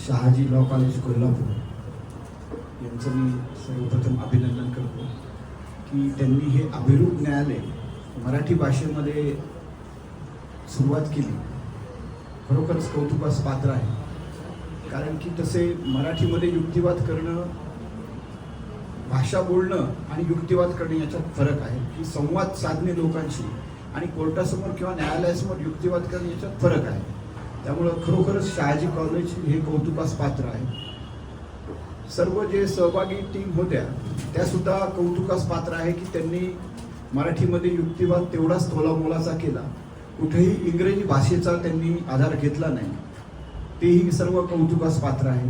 Shahaji law college Kolhapur यांचं मी सर्वप्रथम अभिनंदन करतो की त्यांनी हे अभिरूप न्यायालय मराठी भाषेमध्ये सुरुवात केली. खरोखरच कौतुकास पात्र आहे. कारण की तसे मराठीमध्ये युक्तिवाद करणं, भाषा बोलणं आणि युक्तिवाद करणे याच्यात फरक आहे. की संवाद साधणे लोकांशी आणि कोर्टासमोर किंवा न्यायालयासमोर युक्तिवाद करणे याच्यात फरक आहे. त्यामुळं खरोखरच शहाजी कॉलेज हे कौतुकास पात्र आहे. सर्व जे सहभागी टीम होत्या त्यासुद्धा कौतुकास पात्र आहे की त्यांनी मराठीमध्ये युक्तिवाद तेवढाच तोलामोलाचा केला. कुठेही इंग्रजी भाषेचा त्यांनी आधार घेतला नाही. तेही सर्व कौतुकास पात्र आहे.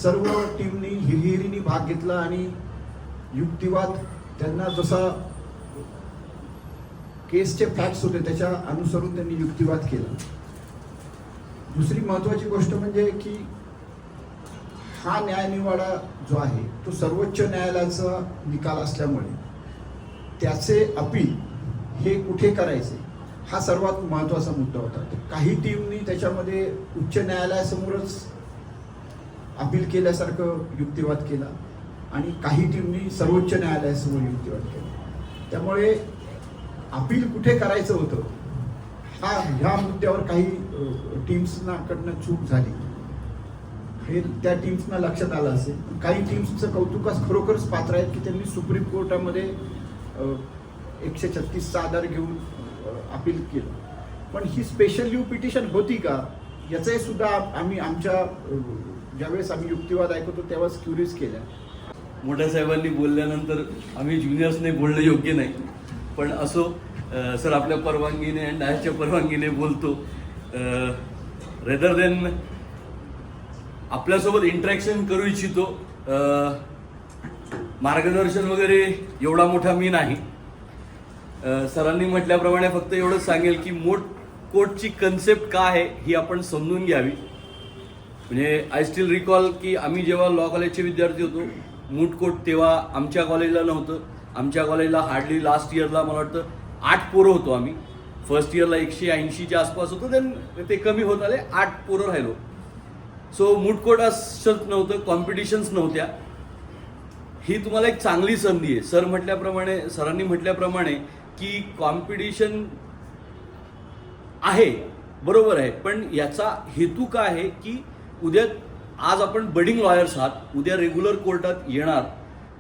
सर्व टीमनी हिरिहिरीने भाग घेतला आणि युक्तिवाद त्यांना जसा केसचे फॅक्ट्स होते त्याच्या अनुसरून त्यांनी युक्तिवाद केला. दुसरी महत्त्वाची गोष्ट म्हणजे की हा न्यायनिवाडा जो आहे तो सर्वोच्च न्यायालयाचा निकाल असल्यामुळे त्याचे अपील हे कुठे करायचे हा सर्वात महत्त्वाचा मुद्दा होता. काही टीमनी त्याच्यामध्ये उच्च न्यायालयासमोरच अपील केल्यासारखं युक्तिवाद केला आणि काही टीमनी सर्वोच्च न्यायालयासमोर युक्तिवाद केला. त्यामुळे अपील कुठे करायचं होतं ह्या मुद्द्यावर काही टीम्सकडनं चूक झाली हे त्या टीम्सना लक्षात आलं असेल. काही टीम्सचं कौतुकास खरोखरच पात्र आहेत की त्यांनी सुप्रीम कोर्टामध्ये 136चा आधार घेऊन अपील केलं. पण ही स्पेशल लीव पिटिशन होती का याचंही सुद्धा आम्ही आमच्या ज्यावेळेस आम्ही युक्तिवाद ऐकतो तेव्हाच क्युरियस केल्या. मोठ्या साहेबांनी बोलल्यानंतर आम्ही ज्युनियर्सने बोलणं योग्य नाही, पण असो, सर आपल्या परवानगीने आणि न्यायाच्या परवानगीने बोलतो. रेदर देन आपल्यासोबत इंटरॅक्शन करू इच्छितो. मार्गदर्शन वगैरे एवढा मोठा मी नाही. सरांनी म्हटल्याप्रमाणे फक्त एवढंच सांगेल की मोठ कोर्टची कन्सेप्ट काय आहे ही आपण समजून घ्यावी. म्हणजे आय स्टील रिकॉल की आम्ही जेव्हा लॉ कॉलेजचे विद्यार्थी होतो, मूट कोर्ट तेव्हा आमच्या कॉलेजला नव्हतं. आमच्या कॉलेजला हार्डली लास्ट इयरला मला वाटतं 8 पोरं होतो आम्ही. फर्स्ट इयरला 180च्या आसपास होतं, देन ते कमी होत आले, 8 पोरं राहिलो. सो मूट कोर्ट असंच नव्हतं, कॉम्पिटिशन्स नव्हत्या. ही तुम्हाला एक चांगली संधी आहे. सरांनी म्हटल्याप्रमाणे की कॉम्पिटिशन आहे, बरोबर आहे, पण याचा हेतू काय आहे की उद्या आज आपण बडिंग लॉयर्स आहात, उद्या रेग्युलर कोर्टात येणार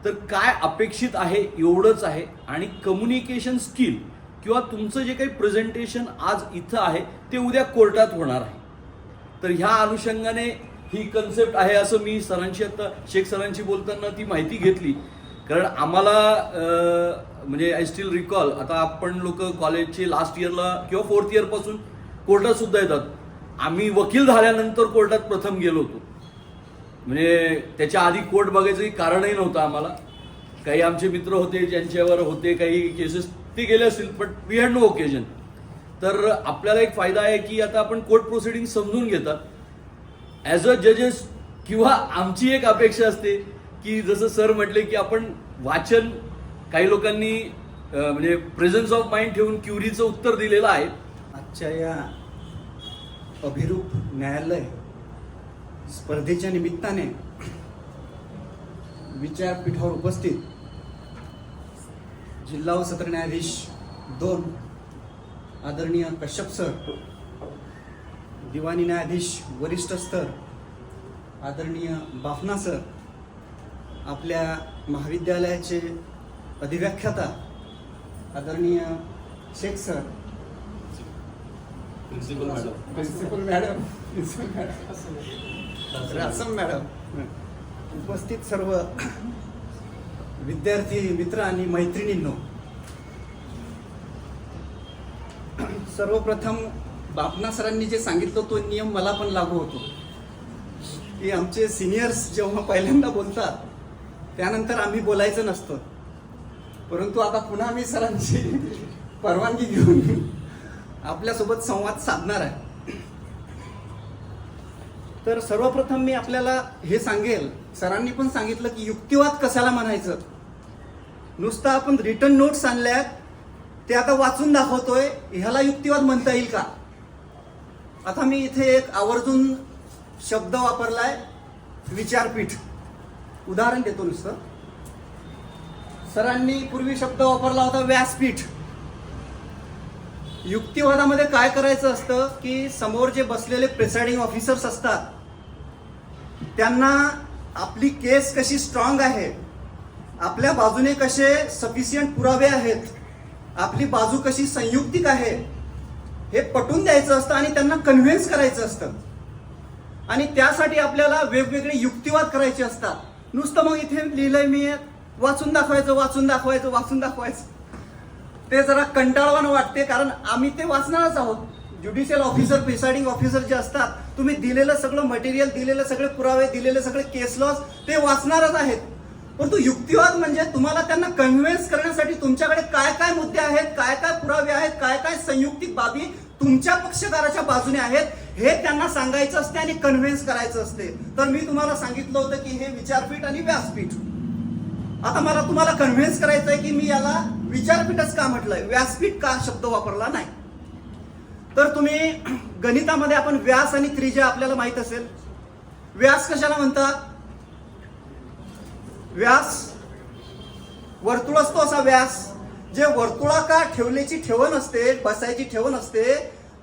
तर काय अपेक्षित आहे एवढंच आहे. आणि कम्युनिकेशन स्किल किंवा तुमचं जे काही प्रेझेंटेशन आज इथं आहे ते उद्या कोर्टात होणार आहे. तर ह्या अनुषंगाने ही कन्सेप्ट आहे असं मी सरांशी आता शेख सरांशी बोलताना ती माहिती घेतली. कारण आम्हाला म्हणजे आय स्टील रिकॉल आता आपण लोक कॉलेजचे लास्ट इयरला किंवा 4th इयरपासून कोर्टात सुद्धा येतात. आम्ही वकील झाल्यानंतर कोर्टात प्रथम गेलो होतो. म्हणजे त्याच्या आधी कोर्ट बघायचंही कारणही नव्हतं आम्हाला. काही आमचे मित्र होते ज्यांच्यावर होते काही केसेस, ते गेले असतील, but we had no occasion. तर आपल्याला एक फायदा आहे की आता आपण कोर्ट प्रोसिडिंग समजून घेतात ॲज अ जजेस. किंवा आमची एक अपेक्षा असते की जसं सर म्हटले की आपण वाचन, काही लोकांनी म्हणजे प्रेझन्स ऑफ माइंड ठेवून क्युरीचं उत्तर दिलेलं आहे. आजच्या या अभिरूप न्यायालय स्पर्धेच्या निमित्ताने विचारपीठावर उपस्थित जिल्हा व सत्र न्यायाधीश 2 आदरणीय कश्यप सर, दिवाणी न्यायाधीश वरिष्ठ स्तर आदरणीय बाफना सर, आपल्या महाविद्यालयाचे अधिव्याख्याता आदरणीय Shaikh sir, principal madam, Rasam madam, उपस्थित सर्व विद्यार्थी मित्र आणि मैत्रिणींनो, सर्वप्रथम बापना सरांनी जे सांगितलं तो नियम मला पण लागू होतो की आमचे सिनियर्स जेव्हा पहिल्यांदा बोलतात त्यानंतर आम्ही बोलायचं नसतं. परंतु आता पुन्हा मी सरांची परवानगी घेऊन आपल्यासोबत संवाद साधणार आहे. तर सर्वप्रथम मी आपल्याला हे सांगेल, सरांनी पण सांगितलं की युक्तिवाद कशाला म्हणायचं. नुसतं आपण रिटन नोट्स आणल्यात ते आता वाचून दाखवतोय, ह्याला युक्तिवाद म्हणता येईल का. आता मी इथे एक आवर्जून शब्द वापरलाय विचारपीठ. उदाहरण देतो नुसतं. सरांनी पूर्वी शब्द वापरला होता व्यासपीठ. युक्तिवादामध्ये काय करायचं असतं की समोर जे बसलेले प्रिसाइडिंग ऑफिसर्स असतात त्यांना आपली केस कशी स्ट्रॉंग आहे, आपल्या बाजूने कसे सफिशियंट पुरावे आहेत, आपली बाजू कशी संयुक्तिक आहे हे पटवून द्यायचं असतं आणि त्यांना कन्व्हिन्स करायचं असतं. आणि त्यासाठी आपल्याला वेगवेगळे युक्तिवाद करायचे असतात. नुसतं मग इथे लिहिलंय मी वाचून दाखवायचं ते जरा कंटाळवाणं वाटते, कारण आम्ही ते वाचणारच आहोत. ज्युडिशियल ऑफिसर, प्रिसाइडिंग ऑफिसर जे असतात, तुम्ही दिलेलं सगळं मटेरियल, दिलेले सगळे पुरावे, दिलेले सगळे केस लॉज ते वाचणारच आहेत. परंतु युक्तिवाद म्हणजे तुम्हाला त्यांना कन्व्हिन्स करण्यासाठी तुमच्याकडे काय काय मुद्दे आहेत, काय काय पुरावे आहेत, काय काय संयुक्तिक बाबी तुमच्या पक्षकाराच्या बाजूने आहेत हे त्यांना सांगायचं असते आणि कन्व्हिन्स करायचं असते. तर मी तुम्हाला सांगितलं होतं की हे विचारपीठ आणि व्यासपीठ. आता मला तुम्हाला कन्व्हिन्स करायचं आहे की मी याला विचारपीठच का म्हटलंय, व्यासपीठ का शब्द वापरला नाही. तर तुम्ही गणितामध्ये आपण व्यास आणि त्रिज्या आपल्याला माहित असेल. व्यास कशाला म्हणतात? व्यास वर्तुळ असतो असा व्यास, जे वर्तुळाकार ठेवल्याची ठेवण असते, बसायची ठेवण असते,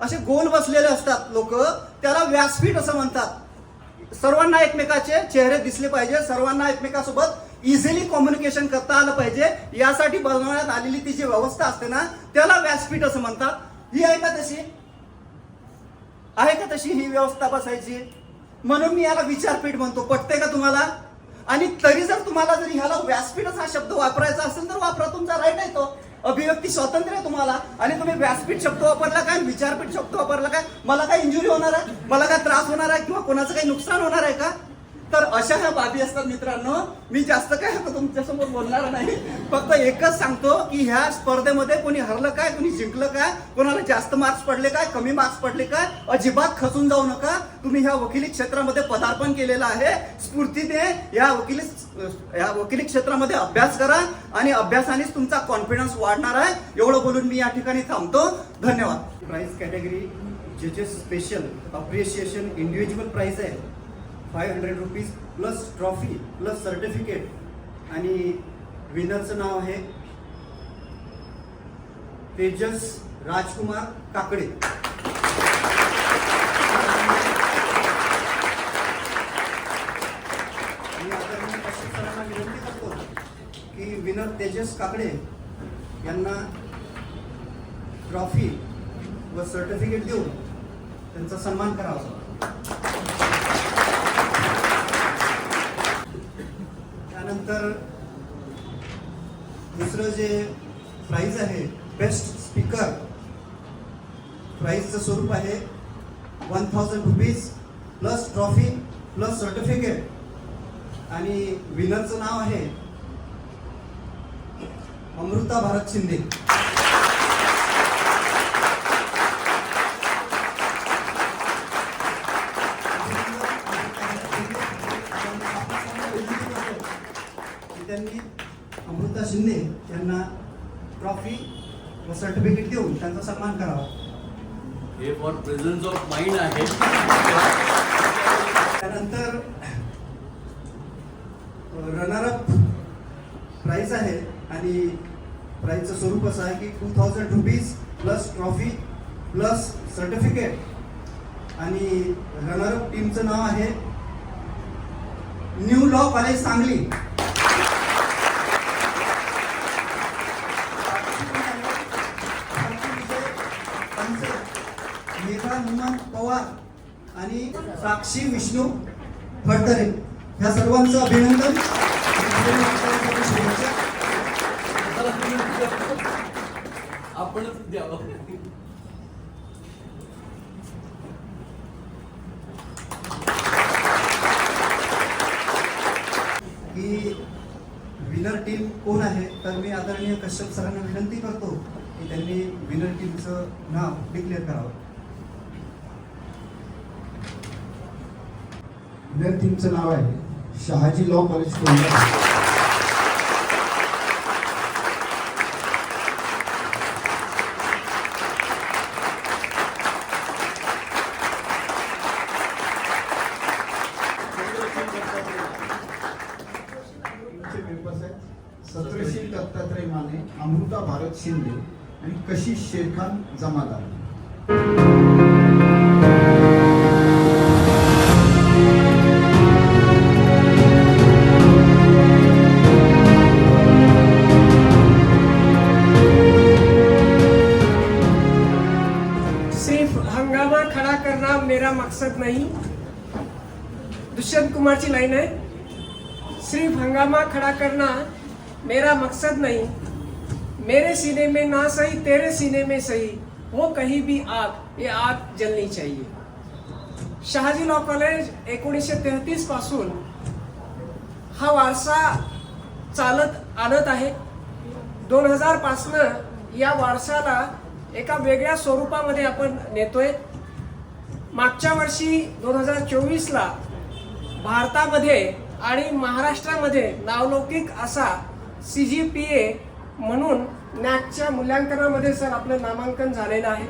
असे गोल बसलेले असतात लोक, त्याला व्यासपीठ असं म्हणतात. सर्वांना एकमेकाचे चेहरे दिसले पाहिजे, सर्वांना एकमेकासोबत इझिली कम्युनिकेशन करता आलं पाहिजे, यासाठी बनवण्यात आलेली ती जी व्यवस्था असते ना त्याला व्यासपीठ असं म्हणतात. ही आहे का तशी? आहे का तशी ही व्यवस्था बसायची? म्हणून मी याला विचारपीठ म्हणतो. पटते का तुम्हाला? आणि तरी जर तुम्हाला जर ह्याला व्यासपीठच हा शब्द वापरायचा असेल तर वापरा, तुमचा राईट आहे तो. अभिव्यक्ती स्वातंत्र्य आहे तुम्हाला. आणि तुम्ही व्यासपीठ शब्द वापरला काय, विचारपीठ शब्द वापरला काय, मला काय इंजुरी होणार आहे, मला काय त्रास होणार आहे किंवा कोणाचं काही नुकसान होणार आहे का? तर अशा ह्या बाबी असतात मित्रांनो. मी जास्त काय तुमच्यासमोर बोलणार नाही, फक्त एकच सांगतो की ह्या स्पर्धेमध्ये कोणी हरलं काय, कोणी जिंकलं काय, कोणाला जास्त मार्क्स पडले काय, कमी मार्क्स पडले काय, अजिबात खचून जाऊ नका. तुम्ही ह्या वकिली क्षेत्रामध्ये पदार्पण केलेलं आहे, स्फूर्तीने या वकिली क्षेत्रामध्ये अभ्यास करा आणि अभ्यासानेच तुमचा कॉन्फिडन्स वाढणार आहे. एवढं बोलून मी या ठिकाणी थांबतो. धन्यवाद. प्राइस कॅटेगरी जजेस स्पेशल अप्रिशिएशन इंडिव्हिज्युअल प्राइस आहे 500 rupees plus trophy plus certificate. आणि विनरचं नाव आहे तेजस राजकुमार काकडे. आणि आता मी कश्यप सरांना विनंती करतो की विनर तेजस काकडे यांना ट्रॉफी व सर्टिफिकेट देऊन त्यांचा सन्मान करावा. त्यानंतर दुसरं जे प्राइज आहे बेस्ट स्पीकर, प्राइजचं स्वरूप आहे 1000 rupees plus trophy plus certificate. आणि विनरचं नाव आहे अमृता भारत शिंदे. त्यांनी अमृता शिंदे यांना ट्रॉफी व सर्टिफिकेट देऊन त्यांचा सन्मान करावा. हे फॉर प्रेझन्स ऑफ माइंड आहे. त्यानंतर रनरअप प्राइज आहे आणि प्राइजचं स्वरूप असं आहे की 2000 rupees plus trophy plus certificate. आणि रनरअप टीमचं नाव आहे new law college Sangli. Megha Hanuman Pawar आणि साक्षी विष्णू फडतरे ह्या सर्वांचं अभिनंदन. आपणच द्यावं. की विनर टीम कोण आहे, तर मी आदरणीय कश्यप सरांना विनंती करतो की त्यांनी विनर टीमचं नाव डिक्लेअर करावं. विनर टीमचं नाव आहे शहाजी लॉ कॉलेज कोल्हापूर. अमृता भारत शिंदे आणि कशिश शेरखान जमादार. सिर्फ हंगामा खड़ा करना मेरा मकसद नहीं. दुष्यंत कुमार की लाइन है, सिर्फ हंगामा खड़ा करना मेरा मकसद नहीं. मेरे सीने में ना सही तेरे सीने में सही, वो कहीं भी आग, ये आग जलनी चाहिए. शहाजी लॉ कॉलेज 1933 पासून हा वारसा चालत आणत आहे. 2000 पासनं या वारसाला एका वेगळ्या स्वरूपामध्ये आपण नेतोय. मागच्या वर्षी 2024ला भारतामध्ये आणि महाराष्ट्रामध्ये नावलौकिक असा CGPA म्हणून नॅकच्या मूल्यांकनामध्ये सर आपलं नामांकन झालेलं आहे.